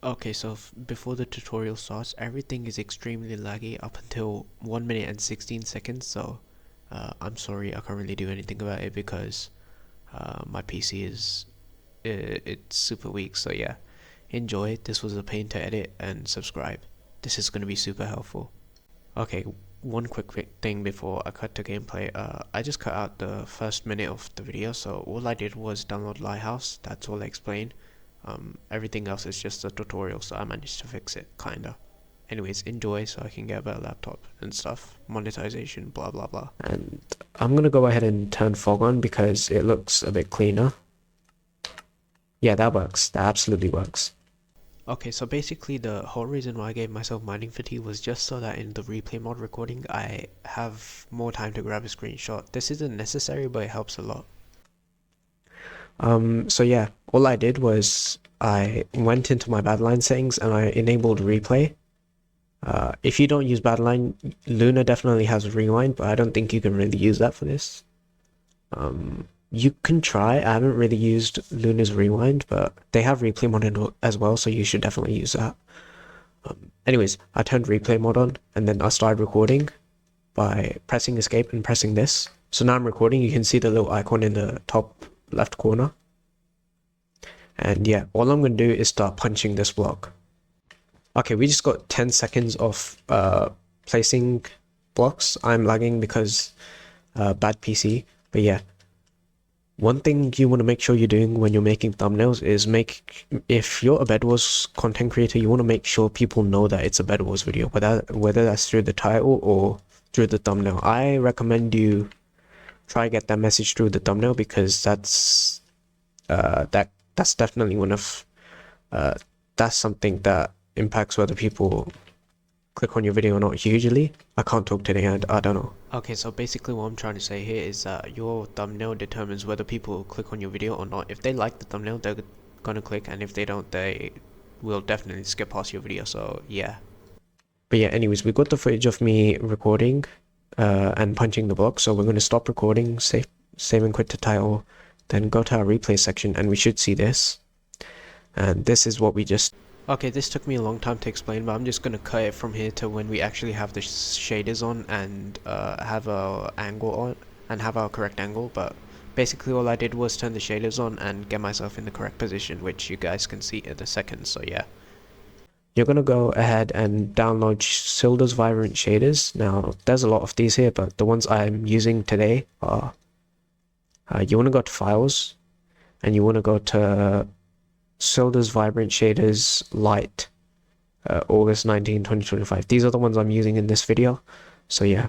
Okay, so before the tutorial starts, everything is extremely laggy up until 1 minute and 16 seconds, so I'm sorry I can't really do anything about it because my PC is it's super weak, so yeah. Enjoy, this was a pain to edit, and subscribe. This is going to be super helpful. Okay, one quick thing before I cut to gameplay. I just cut out the first minute of the video, so all I did was download Lighthouse, that's all I explained. Everything else is just a tutorial, so I managed to fix it, kinda. Anyways, enjoy so I can get a better laptop and stuff. Monetization, blah blah blah. And I'm gonna go ahead and turn fog on because it looks a bit cleaner. Yeah, that works. That absolutely works. Okay, so basically the whole reason why I gave myself mining fatigue was just so that in the replay mod recording I have more time to grab a screenshot. This isn't necessary, but it helps a lot. So yeah, all I did was I went into my Badline settings and I enabled replay. If you don't use Badline, Luna definitely has rewind, but I don't think you can really use that for this. You can try. I haven't really used Luna's rewind, but they have replay mod as well, so you should definitely use that. Anyways, I turned replay mod on and then I started recording by pressing escape and pressing this. So now I'm recording. You can see the little icon in the top left corner. And yeah, all I'm going to do is start punching this block. Okay, we just got 10 seconds of placing blocks. I'm lagging because bad PC, but yeah. One thing you want to make sure you're doing when you're making thumbnails is if you're a Bedwars content creator, you want to make sure people know that it's a Bedwars video, whether that's through the title or through the thumbnail. I recommend you try get that message through the thumbnail because that's definitely one of that's something that impacts whether people click on your video or not hugely. I can't talk today, and I don't know. Okay, so basically what I'm trying to say here is that your thumbnail determines whether people click on your video or not. If they like the thumbnail, they're gonna click, and if they don't, they will definitely skip past your video, so yeah. But yeah, anyways, we got the footage of me recording and punching the block, so we're going to stop recording, save and quit to title, then go to our replay section, and we should see this. And this is what we just... Okay, this took me a long time to explain, but I'm just going to cut it from here to when we actually have the shaders on and have our angle on, and have our correct angle. But basically all I did was turn the shaders on and get myself in the correct position, which you guys can see in a second, so yeah. You're going to go ahead and download Sildurs Vibrant Shaders. Now, there's a lot of these here, but the ones I'm using today are... you want to go to Files, and you want to go to Sildurs Vibrant Shaders Light, August 19, 2025. These are the ones I'm using in this video. So yeah,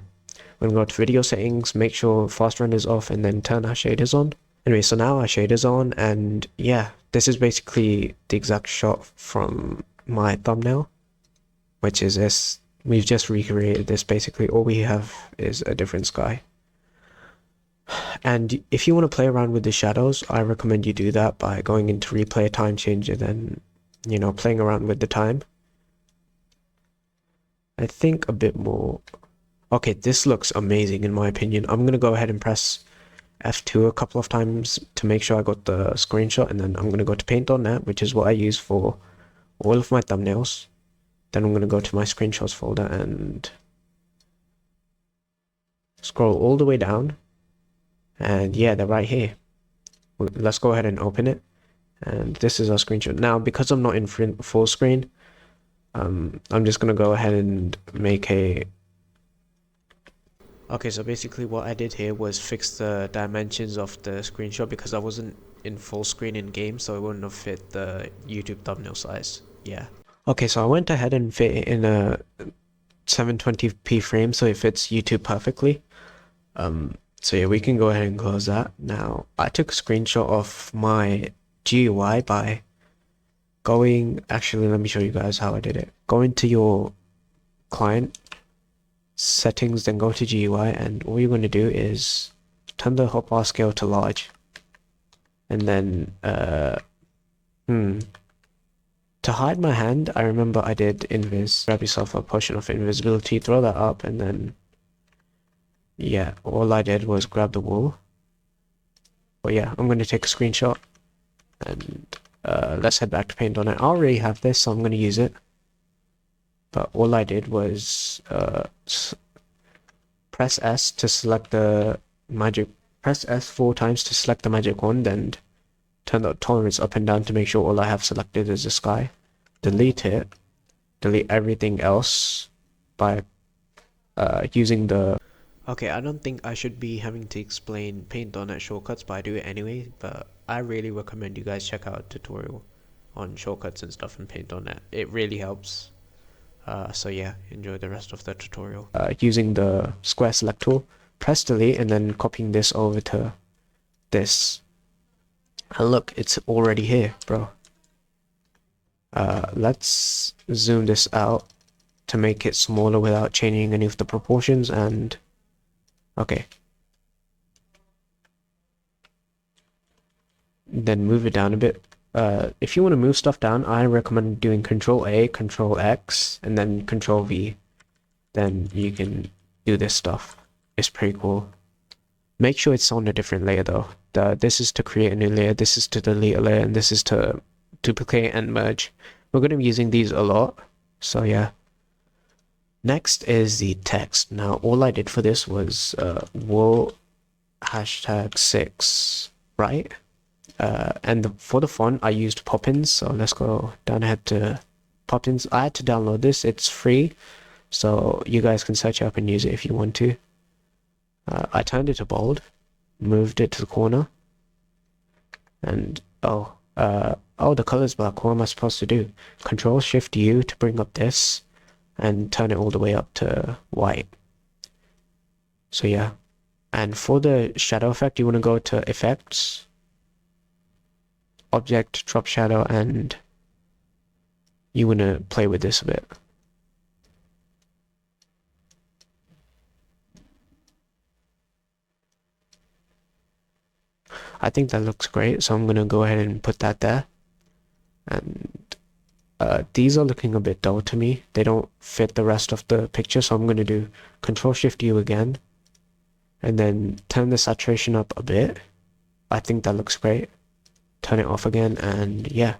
we're going to go to Video Settings, make sure Fast Render is off, and then turn our shaders on. Anyway, so now our shaders on, and yeah, this is basically the exact shot from my thumbnail, which is this. We've just recreated this. Basically all we have is a different sky. And if you want to play around with the shadows, I recommend you do that by going into replay, time change, and then, you know, playing around with the time. I think a bit more. Okay, this looks amazing in my opinion. I'm gonna go ahead and press F2 a couple of times to make sure I got the screenshot, and then I'm gonna go to paint.net, which is what I use for all of my thumbnails. Then I'm gonna go to my screenshots folder and scroll all the way down. And yeah, they're right here. Let's go ahead and open it. And this is our screenshot. Now, because I'm not in full screen, I'm just going to go ahead and make a... Okay, so basically what I did here was fix the dimensions of the screenshot because I wasn't in full screen in game, so it wouldn't have fit the YouTube thumbnail size. Yeah. Okay, so I went ahead and fit it in a 720p frame so it fits YouTube perfectly. So yeah, we can go ahead and close that. Now, I took a screenshot of my GUI by going... Actually, let me show you guys how I did it. Go into your client settings, then go to GUI, and all you're going to do is turn the hotbar scale to large. And then, to hide my hand, I remember I did invis. Grab yourself a potion of invisibility, throw that up, and then... Yeah, all I did was grab the wool. But yeah, I'm going to take a screenshot and let's head back to paint on it. I already have this, so I'm going to use it. But all I did was press S to select the magic, press S 4 times to select the magic wand, and turn the tolerance up and down to make sure all I have selected is the sky. Delete it, delete everything else by using the... Okay, I don't think I should be having to explain paint on net shortcuts, but I do it anyway. But I really recommend you guys check out a tutorial on shortcuts and stuff in paint on net. It really helps. So yeah, enjoy the rest of the tutorial. Using the square select tool, press delete and then copying this over to this. And look, it's already here, bro. Let's zoom this out to make it smaller without changing any of the proportions, and okay. Then move it down a bit. If you want to move stuff down, I recommend doing Control A, Control X, and then Control V. Then you can do this stuff. It's pretty cool. Make sure it's on a different layer though. This is to create a new layer, this is to delete a layer, and this is to duplicate and merge. We're going to be using these a lot, so yeah. Next is the text. Now all I did for this was wool #6, right? And for the font I used Poppins, so let's go down ahead to Poppins. I had to download this, it's free, so you guys can search it up and use it if you want to. I turned it to bold, moved it to the corner, and the color's black. What am I supposed to do? Control Shift U to bring up this and turn it all the way up to white. So yeah, and for the shadow effect you want to go to Effects, Object, Drop Shadow, and you want to play with this a bit. I think that looks great, so I'm going to go ahead and put that there. And these are looking a bit dull to me. They don't fit the rest of the picture, so I'm going to do Control Shift U again. And then turn the saturation up a bit. I think that looks great. Turn it off again, and yeah.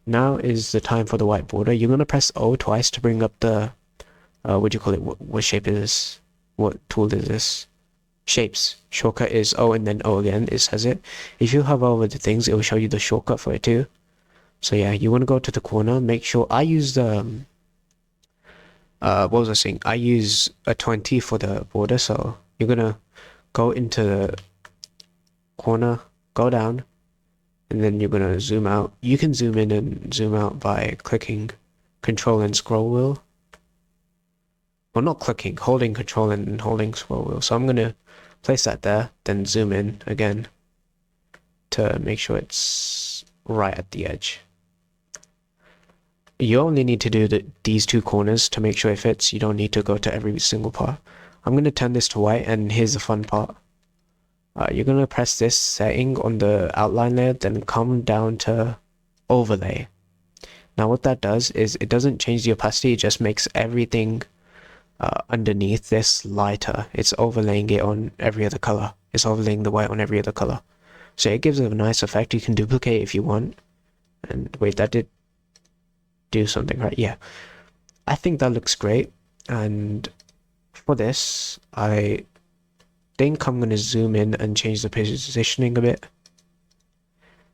Now is the time for the white border. You're going to press O twice to bring up the... what do you call it? What shape is this? What tool is this? Shapes. Shortcut is O and then O again, it says it. If you hover over the things, it will show you the shortcut for it too. So yeah, you want to go to the corner, make sure... I use the... what was I saying? I use a 20 for the border, so you're gonna go into the corner, go down, and then you're gonna zoom out. You can zoom in and zoom out by clicking Control and scroll wheel. Well, not clicking, holding Control and holding scroll wheel. So I'm gonna place that there, then zoom in again to make sure it's right at the edge. You only need to do these two corners to make sure it fits. You don't need to go to every single part. I'm going to turn this to white, and here's the fun part. You're going to press this setting on the outline layer, then come down to overlay. Now what that does is it doesn't change the opacity, it just makes everything underneath this lighter. It's overlaying it on every other color. It's overlaying the white on every other color. So it gives it a nice effect. You can duplicate if you want. And wait, that did do something, right? Yeah. I think that looks great. And for this, I think I'm going to zoom in and change the positioning a bit.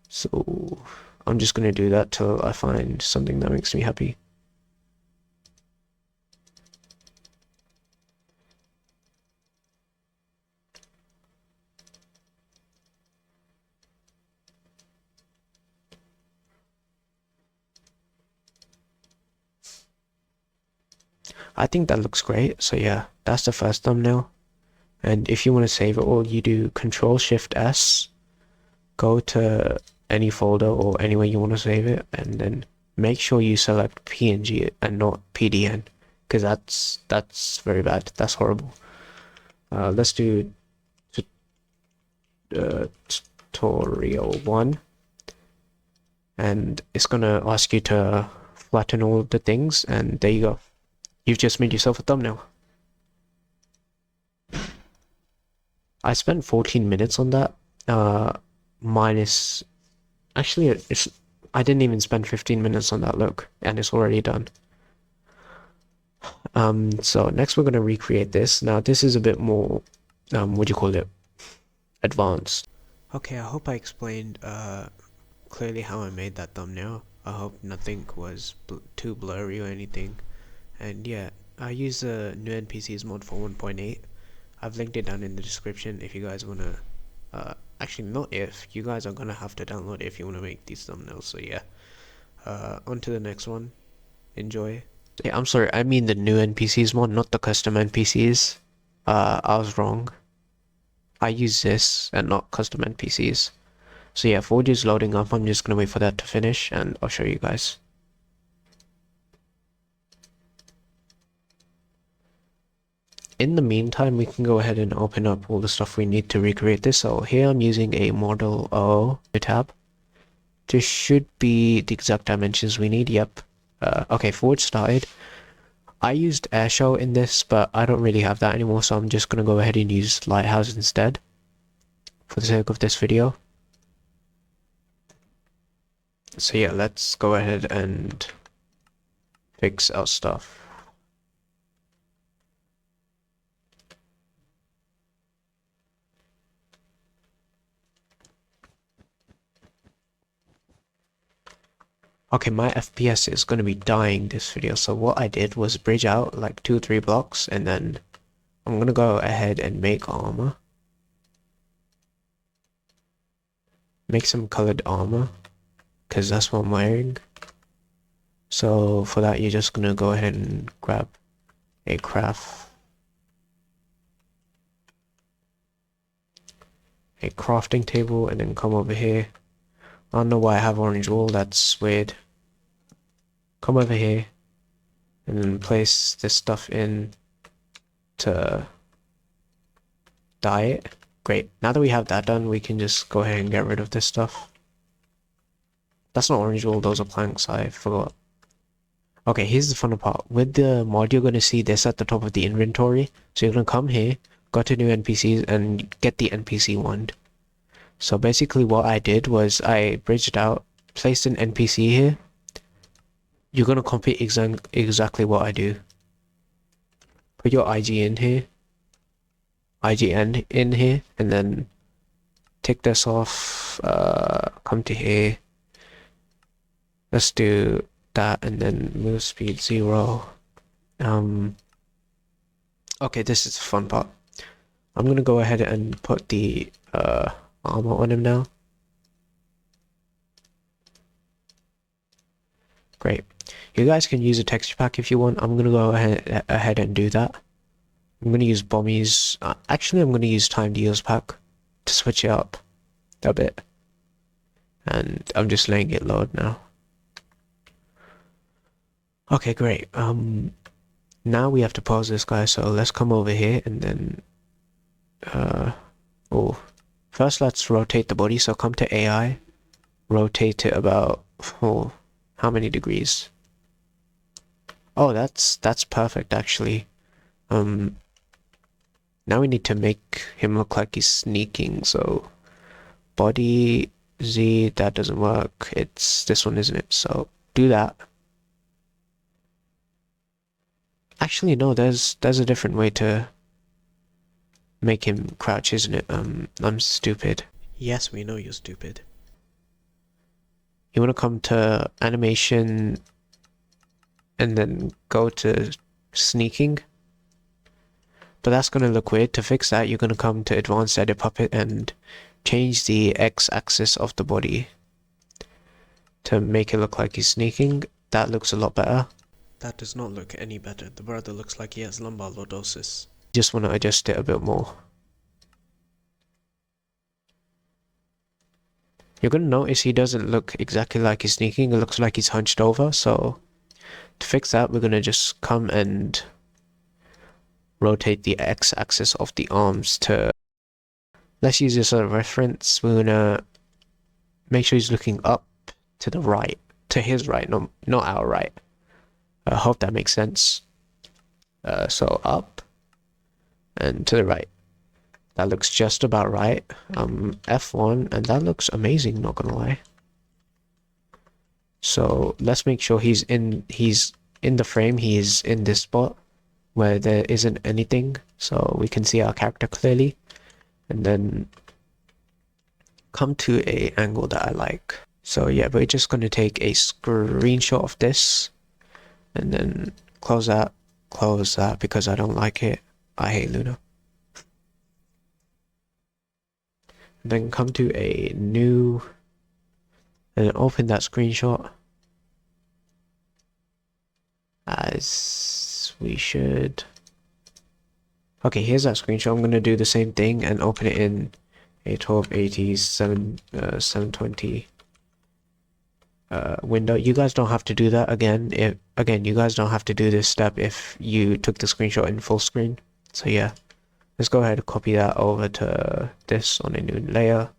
So I'm just going to do that till I find something that makes me happy. I think that looks great. So yeah, that's the first thumbnail. And if you want to save it all, you do Control Shift S, go to any folder or anywhere you want to save it, and then make sure you select PNG and not PDN, because that's very bad. That's horrible. Let's do tutorial 1, and it's gonna ask you to flatten all of the things, and there you go. You've just made yourself a thumbnail. I spent 14 minutes on that, minus, actually it's I didn't even spend 15 minutes on that look, and it's already done. So next we're gonna recreate this. Now this is a bit more, what do you call it? Advanced. Okay, I hope I explained clearly how I made that thumbnail. I hope nothing was too blurry or anything. And yeah, I use the NewNPCs mod for 1.8. I've linked it down in the description if you guys wanna. Actually, not if. You guys are gonna have to download it if you wanna make these thumbnails. So yeah. On to the next one. Enjoy. Yeah, I'm sorry. I mean the NewNPCs mod, not the custom NPCs. I was wrong. I use this and not custom NPCs. So yeah, Forge is loading up. I'm just gonna wait for that to finish and I'll show you guys. In the meantime, we can go ahead and open up all the stuff we need to recreate this. So here I'm using a model O tab. This should be the exact dimensions we need. Yep. Okay, Forge started. I used Airshow in this, but I don't really have that anymore, so I'm just gonna go ahead and use Lighthouse instead for the sake of this video. So yeah, let's go ahead and fix our stuff. Okay, my FPS is going to be dying this video, so what I did was bridge out like 2-3 blocks, and then I'm going to go ahead and make armor. Make some colored armor, because that's what I'm wearing. So for that, you're just going to go ahead and grab a crafting table, and then come over here. I don't know why I have orange wool, that's weird. Come over here and then place this stuff in to dye it. Great. Now that we have that done, we can just go ahead and get rid of this stuff. That's not orange wool, those are planks, I forgot. Okay, here's the fun part. With the mod, you're going to see this at the top of the inventory. So you're going to come here, go to NewNPCs, and get the NPC wand. So basically what I did was I bridged out, placed an NPC here. You're going to copy exactly what I do. Put your IG in here, IGN in here, and then take this off, come to here. Let's do that, and then move speed 0. Okay, this is the fun part. I'm going to go ahead and put the armor on him now. Great. You guys can use a texture pack if you want. I'm gonna go ahead and do that. I'm gonna use Bommies. Actually, I'm gonna use Timed Eels pack to switch it up a bit. And I'm just letting it load now. Okay, great. Now we have to pause this guy. So let's come over here and then first let's rotate the body. So come to AI, rotate it about how many degrees? Oh, that's perfect actually. Now we need to make him look like he's sneaking, so body Z, that doesn't work. It's this one, isn't it? So do that. Actually no, there's a different way to make him crouch, isn't it? I'm stupid. Yes, we know you're stupid. You want to come to animation and then go to sneaking, but that's going to look weird. To fix that, you're going to come to advanced edit puppet and change the x-axis of the body to make it look like he's sneaking. That looks a lot better. That does not look any better. The brother looks like he has lumbar lordosis. Just want to adjust it a bit more. You're going to notice he doesn't look exactly like he's sneaking. It looks like he's hunched over. So to fix that, we're going to just come and rotate the x-axis of the arms to... Let's use this as a reference. We're going to make sure he's looking up to the right. To his right, not our right. I hope that makes sense. So up and to the right. That looks just about right. F1, and that looks amazing, not gonna lie. So let's make sure he's in the frame. He's in this spot where there isn't anything, so we can see our character clearly. And then come to a angle that I like. So yeah, we're just going to take a screenshot of this and then close that because I don't like it. I hate Luna. Then come to a new and open that screenshot as we should. Okay, here's that screenshot. I'm going to do the same thing and open it in a 1280 720 window. You guys don't have to do that again. You guys don't have to do this step if you took the screenshot in full screen. So yeah, let's go ahead and copy that over to this on a new layer.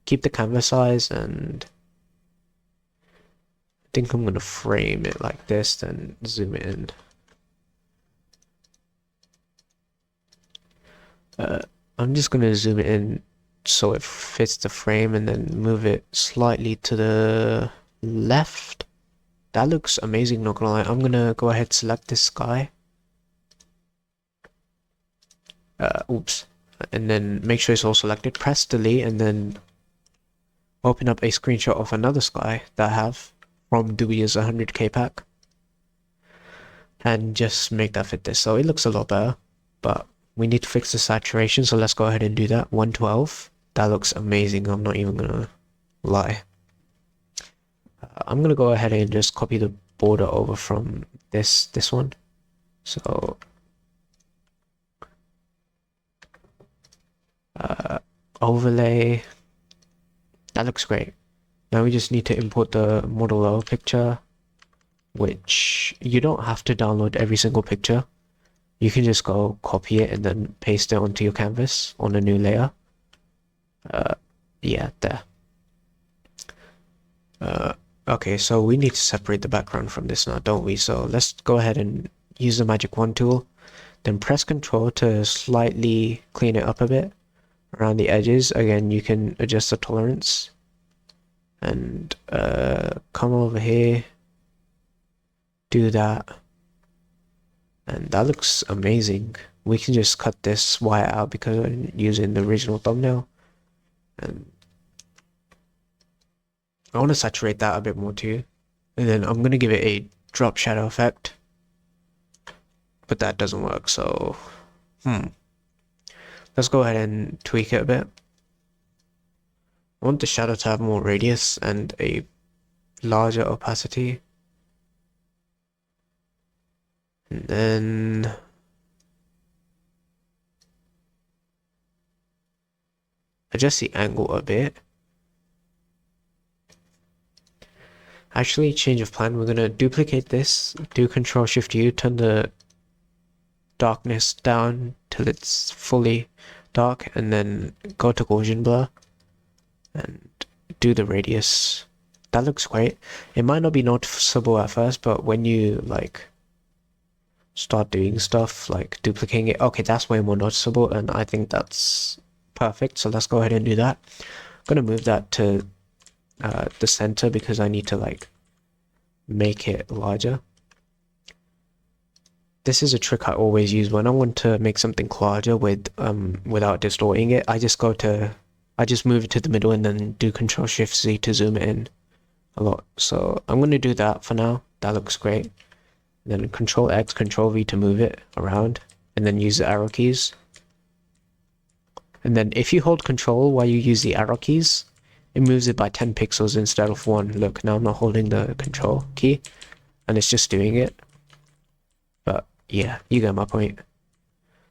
Keep the canvas size, and I think I'm gonna frame it like this, then zoom it in. I'm just gonna zoom it in so it fits the frame and then move it slightly to the left. That looks amazing, not gonna lie. I'm gonna go ahead, select this sky. Oops. And then make sure it's all selected. Press delete and then open up a screenshot of another sky that I have from Dewey's 100k pack. And just make that fit this. So it looks a lot better, but we need to fix the saturation, so let's go ahead and do that. 112. That looks amazing, I'm not even gonna lie. I'm gonna go ahead and just copy the border over from this one. So overlay. That looks great. Now we just need to import the model O picture, which you don't have to download every single picture. You can just go copy it and then paste it onto your canvas on a new layer. Yeah, there. Okay, so we need to separate the background from this now, don't we? So let's go ahead and use the magic wand tool, then press Ctrl to slightly clean it up a bit around the edges. Again, you can adjust the tolerance and come over here, do that, and that looks amazing. We can just cut this wire out because I'm using the original thumbnail, and I want to saturate that a bit more too. And then I'm going to give it a drop shadow effect, but that doesn't work, so let's go ahead and tweak it a bit. I want the shadow to have more radius and a larger opacity. And then adjust the angle a bit. Actually, change of plan. We're gonna duplicate this, do Ctrl Shift U, turn the darkness down till it's fully dark, and then go to Gaussian blur and do the radius. That looks great. It might not be noticeable at first, but when you like start doing stuff like duplicating it, okay, that's way more noticeable, and I think that's perfect. So let's go ahead and do that. I'm gonna move that to the center because I need to like make it larger. This is a trick I always use when I want to make something larger without distorting it. I just move it to the middle and then do Ctrl Shift Z to zoom it in a lot. So I'm going to do that for now. That looks great. Then Ctrl X, Ctrl V to move it around, and then use the arrow keys. And then if you hold Control while you use the arrow keys, it moves it by 10 pixels instead of 1. Look, now I'm not holding the Control key, and it's just doing it. But yeah, you get my point.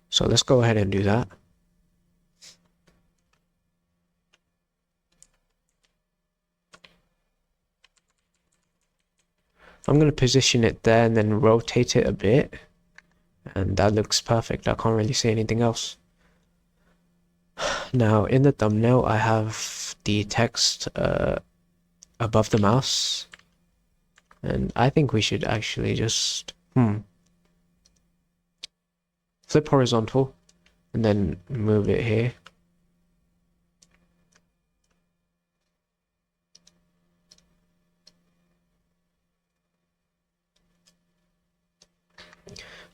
So let's go ahead and do that. I'm going to position it there and then rotate it a bit, and that looks perfect. I can't really say anything else. Now in the thumbnail I have the text above the mouse, and I think we should actually just flip horizontal and then move it here.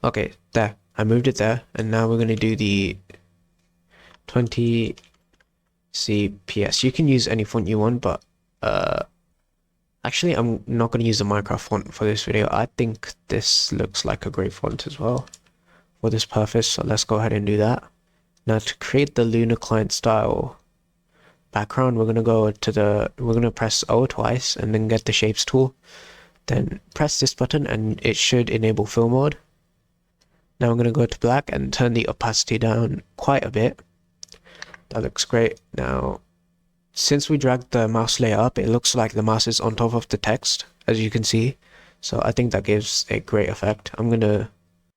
Okay, there. I moved it there, and now we're gonna do the 20 CPS. You can use any font you want, but actually I'm not gonna use the Minecraft font for this video. I think this looks like a great font as well for this purpose, so let's go ahead and do that. Now to create the Luna client style background, we're gonna press O twice and then get the shapes tool. Then press this button and it should enable fill mode. Now I'm gonna go to black and turn the opacity down quite a bit. That looks great. Now, since we dragged the mouse layer up, it looks like the mouse is on top of the text, as you can see. So I think that gives a great effect.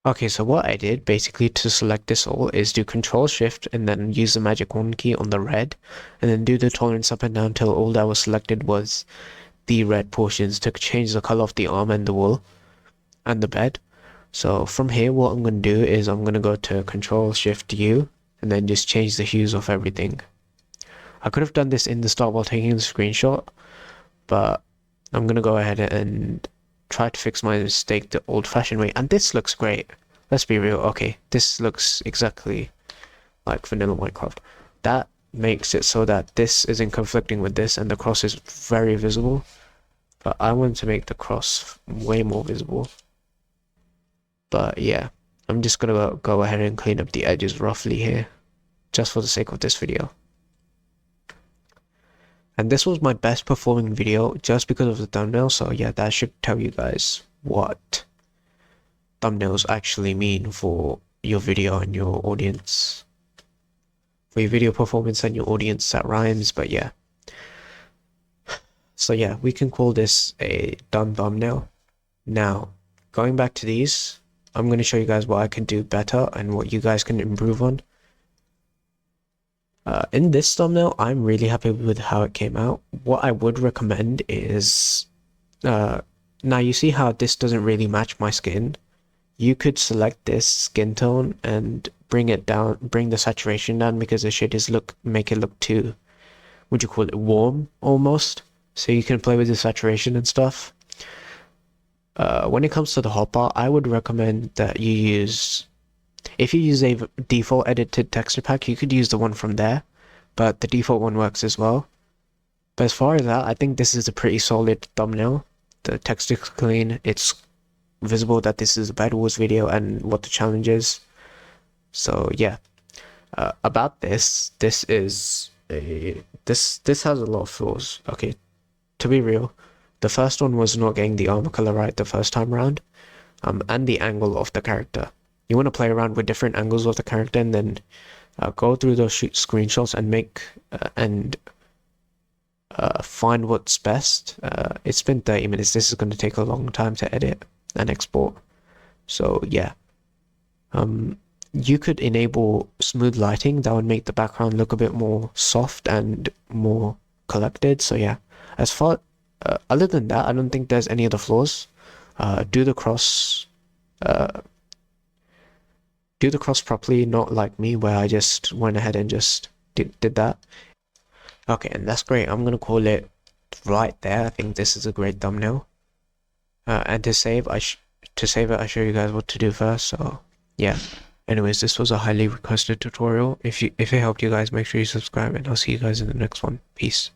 Okay, so what I did basically to select this all is do Control Shift and then use the magic wand key on the red, and then do the tolerance up and down till all that was selected was the red portions to change the color of the arm and the wool and the bed. So from here, what I'm going to do is I'm going to go to Control Shift U and then just change the hues of everything. I could have done this in the start while taking the screenshot, but I'm going to go ahead and try to fix my mistake the old-fashioned way. And this looks great. Let's be real. Okay, this looks exactly like vanilla Minecraft. That makes it so that this isn't conflicting with this and the cross is very visible. But I want to make the cross way more visible. But yeah, I'm just gonna go ahead and clean up the edges roughly here, just for the sake of this video. And this was my best performing video just because of the thumbnail, so yeah, that should tell you guys what thumbnails actually mean for your video and your audience. For your video performance and your audience, that rhymes, but yeah. So yeah, we can call this a done thumbnail. Now, going back to these, I'm going to show you guys what I can do better and what you guys can improve on. In this thumbnail, I'm really happy with how it came out. What I would recommend is, now you see how this doesn't really match my skin. You could select this skin tone and bring it down, bring the saturation down, because the shaders make it look too, would you call it, warm almost. So you can play with the saturation and stuff. When it comes to the hotbar, I would recommend that you use, if you use a default edited texture pack, you could use the one from there, but the default one works as well. But as far as that, I think this is a pretty solid thumbnail. The text is clean, it's visible that this is a Bedwars video and what the challenge is. So yeah, about this has a lot of flaws. Okay, to be real, the first one was not getting the armor color right the first time around, and the angle of the character. You want to play around with different angles of the character and then go through those screenshots and make find what's best. It's been 30 minutes. This is going to take a long time to edit and export. So yeah, you could enable smooth lighting. That would make the background look a bit more soft and more collected. So yeah, as far other than that, I don't think there's any other flaws. Do the cross properly, not like me where I just went ahead and just did that. Okay, and that's great. I'm gonna call it right there. I think this is a great thumbnail. And to save it, I show you guys what to do first. So yeah. Anyways, this was a highly requested tutorial. If it helped you guys, make sure you subscribe, and I'll see you guys in the next one. Peace.